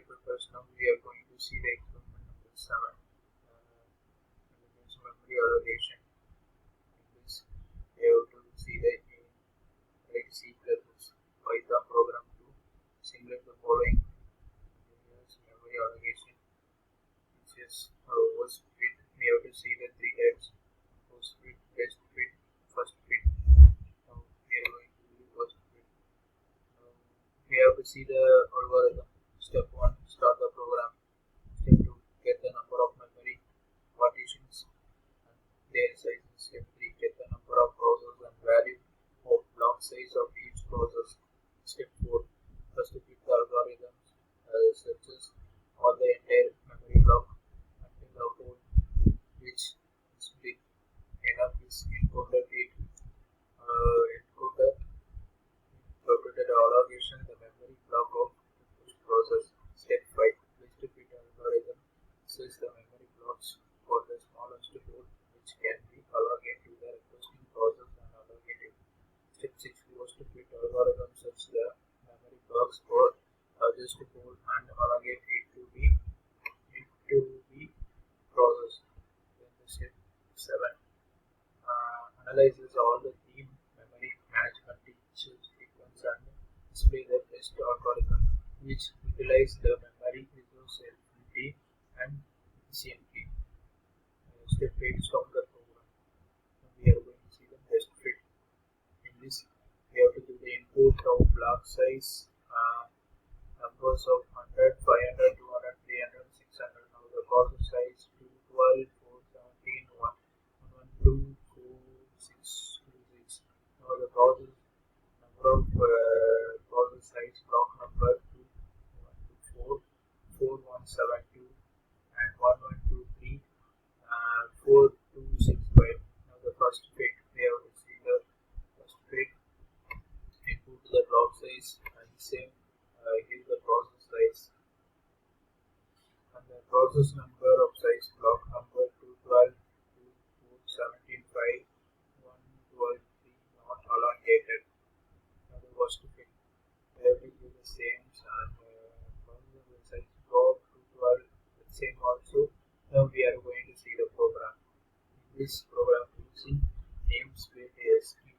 First, now we are going to see the experiment number 7. Memory allocation. In this, we have to see the write C++ Python program to simulate the following. Memory allocation. This is worst fit. We have to see the three types: worst fit, best fit, first fit. Now we are going to do worst fit. Now we have to see the algorithm. Step 1, start the program. Step 2, get the number of memory partitions and their sizes. Step 3, get the number of processes and value of block size of each process. Step 4, first fit the algorithms searches all the entire memory block until the whole which is big enough is encoded the allocation the memory block of each process. Step 5, list fit algorithm says the memory blocks for the smallest code which can be allocated to the requesting process and allocated. Step 6, worst fit algorithm sets the memory blocks for largest code and allocate it to the process. Then the step 7 analyzes all the theme memory management features sequence and display the best algorithm which utilize the memory resource efficiently and efficiently. Step 8, stop the program. We are going to see the best fit. In this, we have to do the input of block size, numbers of 100, 500, 200, 300, 600. Now the process size 2, 12, 4, 17, 1, 1, 2, 4, 6, 2, 6. Now the process number of process size block number 2, 1, 2, 4, 4, 1, 7, 2 and 1, 1, 2, 3, 4, 2, 6, 5. Now the first fit, we have to see the first fit, input the block size and same give the process size and the process number of size block number 2, 12, 2, 4, 17, 5, 1, 12, 3 not allocated. Now the worst fit, we have to give the same and process size block 2, 12 the same also. Now we are going to see the program. In this program using namespace ASCII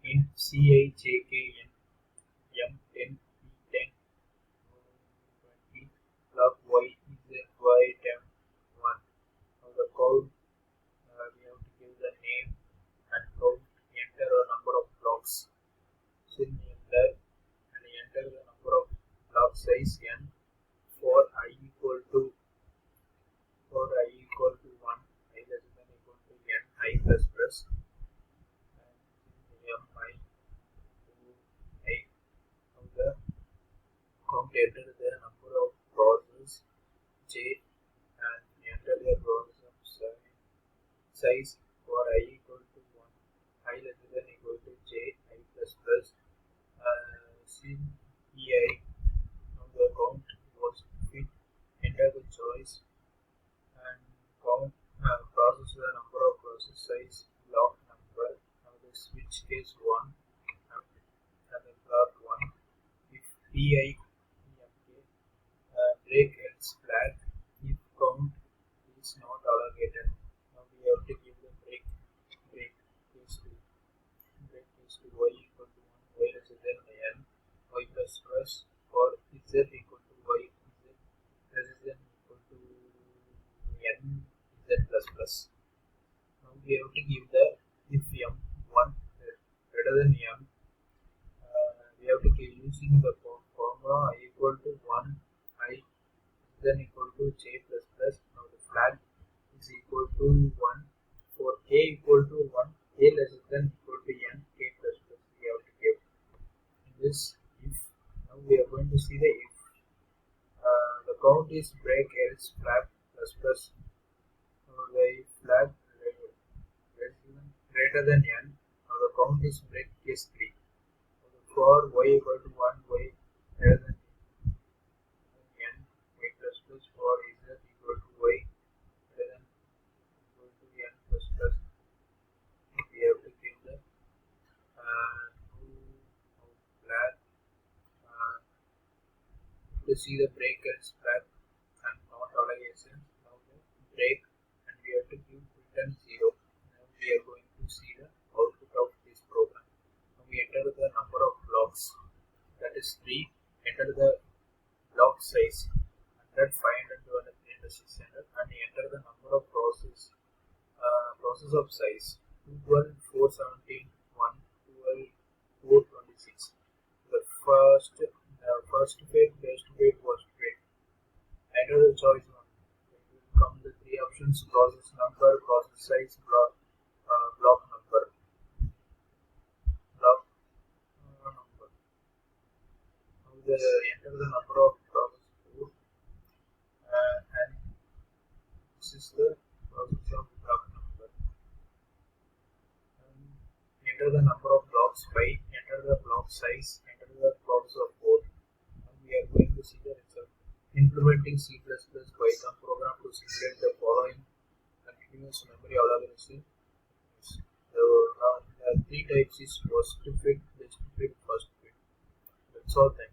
in CIJKN M10 P10 20 block Y is Y10 1. Now the code we have to give the name and count, enter a number of blocks. So enter and enter the number of block size n for I equal to 1, I less than equal to n I plus plus and m I to I. Now the count, enter the number of processes j and enter the process size for I equal to 1, I less than equal to j I plus plus sin ei. Now the count was fit, enter the choice and count process the number of process size block number. Now the switch case 1 and the block 1 if pi break else flag if count is not allocated. Now we have to give the break case to y equal to 1, y less than n, y plus plus or z equal to y, z less than equal to n, z plus plus. Now we have to give the if m1 greater than m, we have to give using the formula I equal to 1, I then equal to j plus plus. Now the flag is equal to 1 for k equal to 1, k less than equal to n, k plus plus we have to give. In this if, now we are going to see the if. The count is break else flag plus plus. Now the if flag greater than n, now the count is break case 3. For y equal to 1, y greater than n, y plus plus for z equal to y greater than equal to n plus plus. We have to give the flag to see the break else back and not allocation. Now the break and we have to give return 0. Now we are going to see the output of this program. Now we enter the number of blocks, that is 3. Enter the block size 100, 500, 200, 300, 600, and enter the number of process of size 12, 417, 1, 12, 426. The first bit, best bit, worst bit. Enter the choice one. It will come the three options: process number, process size, block number. Block number. Now enter the number of process code, and this is the process of block number. Enter the number of blocks by, enter the block size, enter the process of code. And we are going to see the result. Implementing C++ Python program to simulate the following continuous memory allocation. The three types is first fit, best fit, first fit. That's all. Thank you.